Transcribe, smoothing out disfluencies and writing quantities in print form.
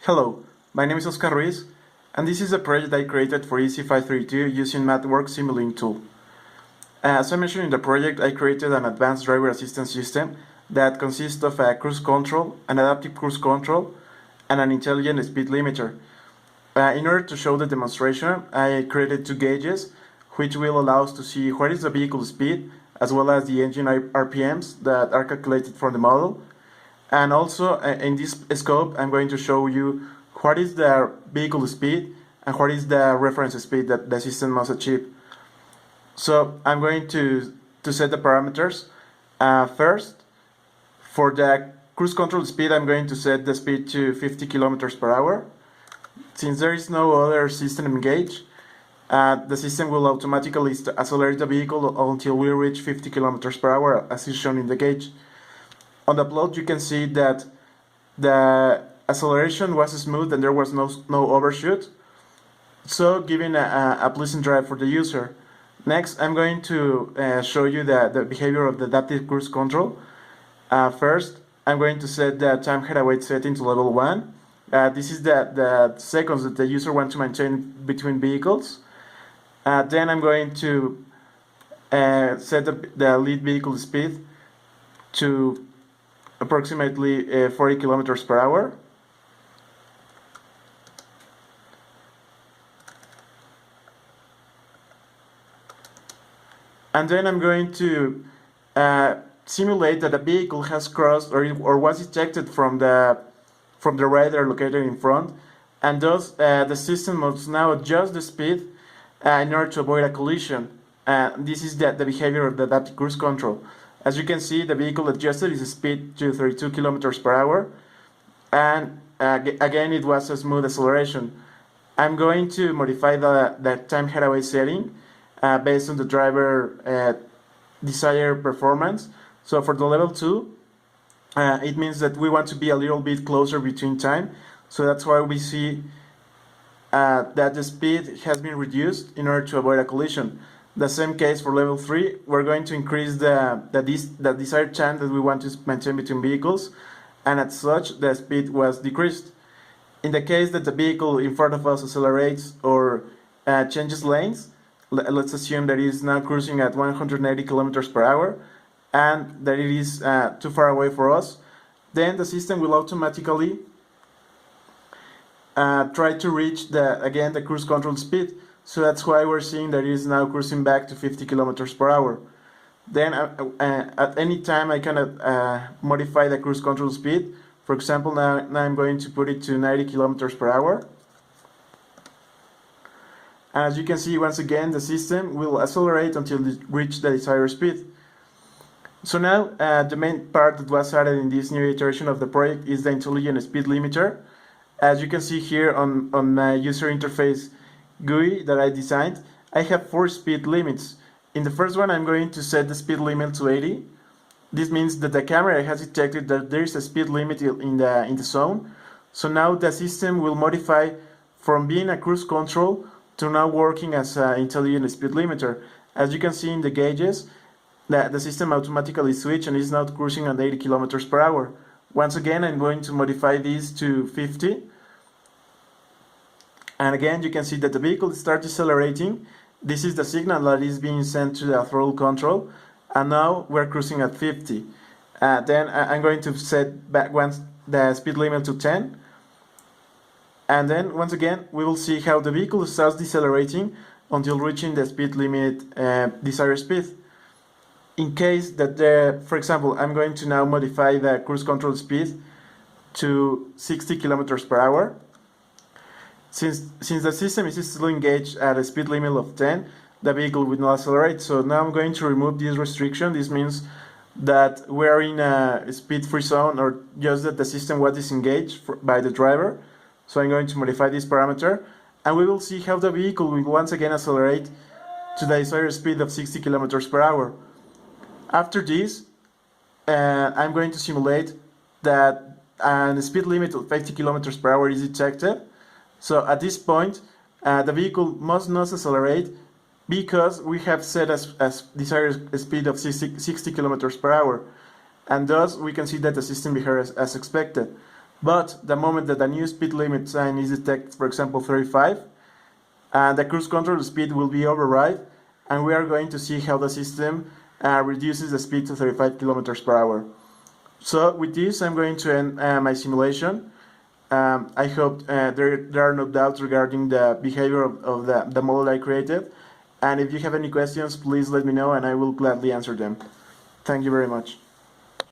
Hello, my name is Oscar Ruiz, and this is a project I created for ECE 532 using MathWorks Simulating tool. As I mentioned in the project, I created an advanced driver assistance system that consists of a cruise control, an adaptive cruise control, and an intelligent speed limiter. In order to show the demonstration, I created two gauges, which will allow us to see what is the vehicle speed, as well as the engine RPMs that are calculated from the model. And also, in this scope, I'm going to show you what is the vehicle speed and what is the reference speed that the system must achieve. So I'm going to set the parameters. First, for the cruise control speed, I'm going to set the speed to 50 kilometers per hour. Since there is no other system engaged, the system will automatically accelerate the vehicle until we reach 50 kilometers per hour, as is shown in the gauge. On the plot, you can see that the acceleration was smooth and there was no overshoot, so giving a pleasant drive for the user. Next, I'm going to show you the behavior of the adaptive cruise control. First, I'm going to set the time head await setting to level 1. This is the seconds that the user wants to maintain between vehicles. Then I'm going to set the lead vehicle speed to approximately 40 kilometers per hour. And then I'm going to simulate that the vehicle has crossed or was ejected from the radar located in front, and thus the system must now adjust the speed in order to avoid a collision. This is the behavior of the adaptive cruise control. As you can see, the vehicle adjusted its speed to 32 kilometers per hour, and again it was a smooth acceleration. I'm going to modify the time head away setting based on the driver desired performance. So for the level 2, it means that we want to be a little bit closer between time, so that's why we see that the speed has been reduced in order to avoid a collision. The same case for level 3, we're going to increase the desired time that we want to maintain between vehicles, and as such the speed was decreased. In the case that the vehicle in front of us accelerates or changes lanes, let's assume that it is now cruising at 180 kilometers per hour and that it is too far away for us, then the system will automatically try to reach the cruise control speed. So that's why we're seeing that it is now cruising back to 50 kilometers per hour. Then at any time I can modify the cruise control speed. For example, now I'm going to put it to 90 kilometers per hour. As you can see, once again, the system will accelerate until it reaches the desired speed. So now the main part that was added in this new iteration of the project is the intelligent speed limiter. As you can see here on my user interface GUI that I designed, I have 4 speed limits. In the first one, I'm going to set the speed limit to 80. This means that the camera has detected that there is a speed limit in the zone. So now the system will modify from being a cruise control to now working as an intelligent speed limiter. As you can see in the gauges, the system automatically switched and is now cruising at 80 kilometers per hour. Once again, I'm going to modify this to 50. And again, you can see that the vehicle starts decelerating. This is the signal that is being sent to the throttle control. And now we're cruising at 50. Then I'm going to set back once the speed limit to 10. And then once again, we will see how the vehicle starts decelerating until reaching the speed limit desired speed. In case that, for example, I'm going to now modify the cruise control speed to 60 kilometers per hour. Since the system is still engaged at a speed limit of 10, the vehicle will not accelerate. So now I'm going to remove this restriction. This means that we're in a speed-free zone, or just that the system was disengaged by the driver. So I'm going to modify this parameter, and we will see how the vehicle will once again accelerate to the desired speed of 60 kilometers per hour. After this, I'm going to simulate that a speed limit of 50 kilometers per hour is detected. So at this point, the vehicle must not accelerate because we have set as desired speed of 60 kilometers per hour. And thus we can see that the system behaves as expected. But the moment that a new speed limit sign is detected, for example 35, the cruise control speed will be override, and we are going to see how the system reduces the speed to 35 kilometers per hour. So with this, I'm going to end my simulation. I hope there are no doubts regarding the behavior of the model I created. And if you have any questions, please let me know and I will gladly answer them. Thank you very much.